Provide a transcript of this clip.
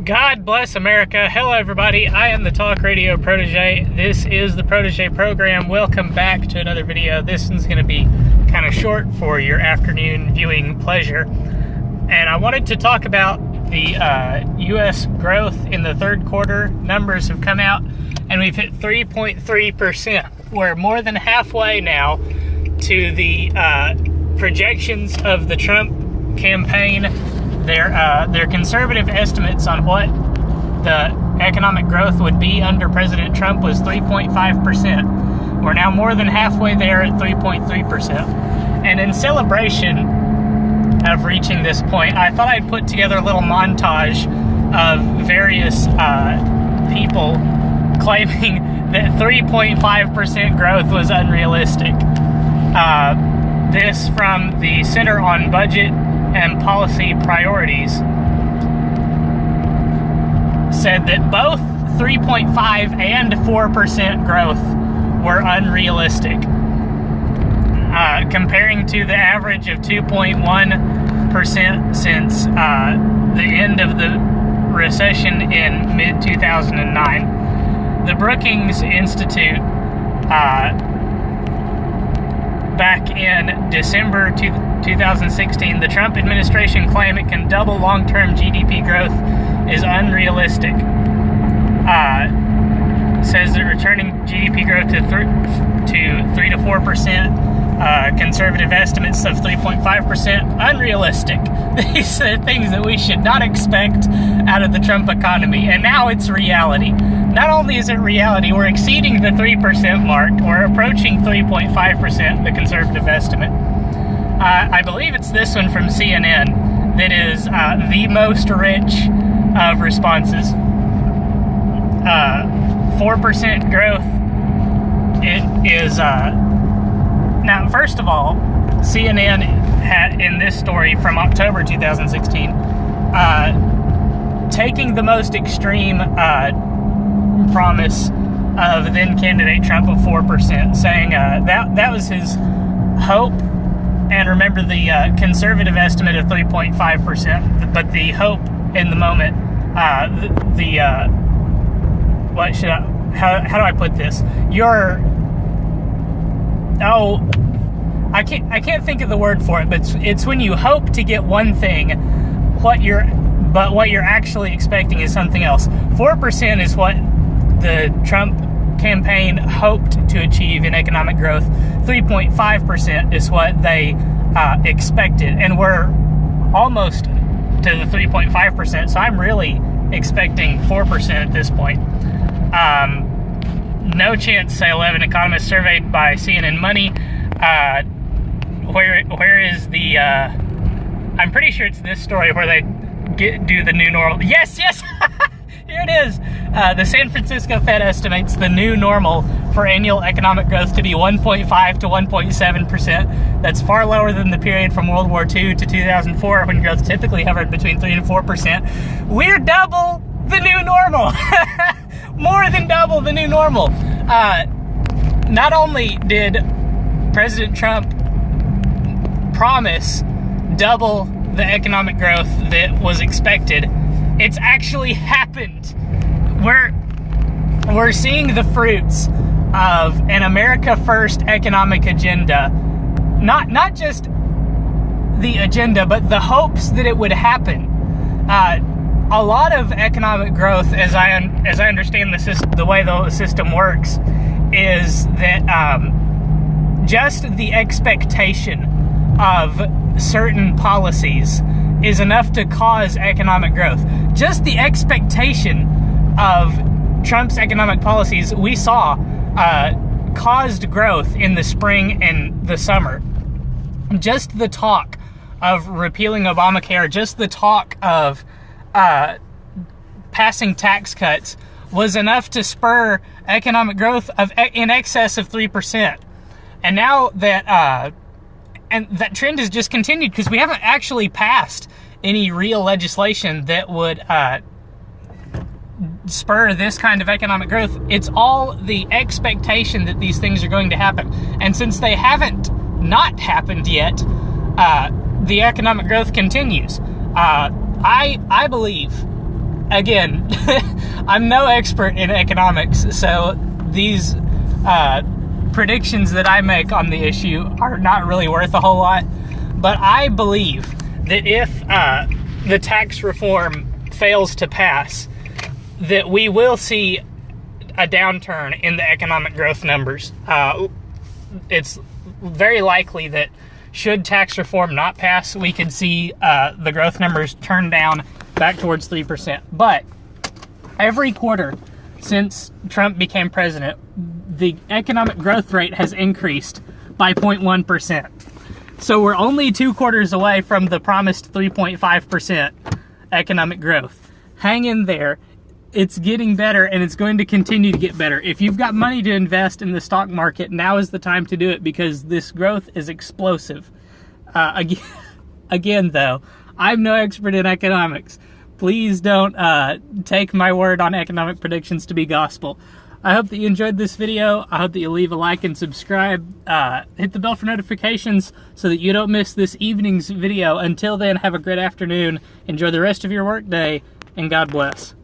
God bless America. Hello everybody, I am the Talk Radio Protege. This is the Protege program. Welcome back to another video. This one's going to be kind of short for your afternoon viewing pleasure. And I wanted to talk about the U.S. growth in the third quarter. Numbers have come out and we've hit 3.3%. We're more than halfway now to the projections of the Trump campaign. Their conservative estimates on what the economic growth would be under President Trump was 3.5%. We're now more than halfway there at 3.3%. And in celebration of reaching this point, I thought I'd put together a little montage of various people claiming that 3.5% growth was unrealistic. This from the Center on Budget and Policy Priorities said that both 3.5 and 4% growth were unrealistic, comparing to the average of 2.1% since the end of the recession in mid-2009. The Brookings Institute back in December 2016, the Trump administration claimed it can double long-term GDP growth is unrealistic. Says that returning GDP growth to 3 to 4%, conservative estimates of 3.5%, unrealistic. These are things that we should not expect out of the Trump economy, and now it's reality. Not only is it reality, we're exceeding the 3% mark, we're approaching 3.5%, the conservative estimate. I believe it's this one from CNN that is the most rich of responses. 4% growth is now, first of all, CNN had in this story from October 2016 taking the most extreme promise of then candidate Trump of 4%, saying that was his hope. And remember the conservative estimate of 3.5%, but the hope in the moment, what should I, how do I put this? I can't think of the word for it, but it's when you hope to get one thing, what you're actually expecting is something else. 4% is what the Trump campaign hoped to achieve in economic growth. 3.5% is what they expected, and we're almost to the 3.5%, so I'm really expecting 4% at this point. No chance, say 11 economists surveyed by CNN Money. Where is the I'm pretty sure it's this story where they do the new normal. Yes Here it is. The San Francisco Fed estimates the new normal for annual economic growth to be 1.5 to 1.7%. That's far lower than the period from World War II to 2004, when growth typically hovered between 3 and 4%. We're double the new normal. More than double the new normal. Not only did President Trump promise double the economic growth that was expected, it's actually happened. We're seeing the fruits of an America First economic agenda. Not just the agenda, but the hopes that it would happen. A lot of economic growth, as I understand the way the system works, is that just the expectation of certain policies is enough to cause economic growth. Just the expectation of Trump's economic policies we saw caused growth in the spring and the summer. Just the talk of repealing Obamacare, just the talk of passing tax cuts was enough to spur economic growth of in excess of 3%. And now that and that trend has just continued, because we haven't actually passed any real legislation that would spur this kind of economic growth. It's all the expectation that these things are going to happen. And since they haven't not happened yet, the economic growth continues. I believe again, I'm no expert in economics, so these predictions that I make on the issue are not really worth a whole lot. But I believe that if the tax reform fails to pass, that we will see a downturn in the economic growth numbers. It's very likely that should tax reform not pass, we could see the growth numbers turn down back towards 3%. But every quarter since Trump became president, the economic growth rate has increased by 0.1%. So we're only 2 quarters away from the promised 3.5% economic growth. Hang in there. It's getting better, and it's going to continue to get better. If you've got money to invest in the stock market, now is the time to do it, because this growth is explosive. Again, though, I'm no expert in economics. Please don't take my word on economic predictions to be gospel. I hope that you enjoyed this video. I hope that you leave a like and subscribe. Hit the bell for notifications so that you don't miss this evening's video. Until then, have a great afternoon. Enjoy the rest of your work day, and God bless.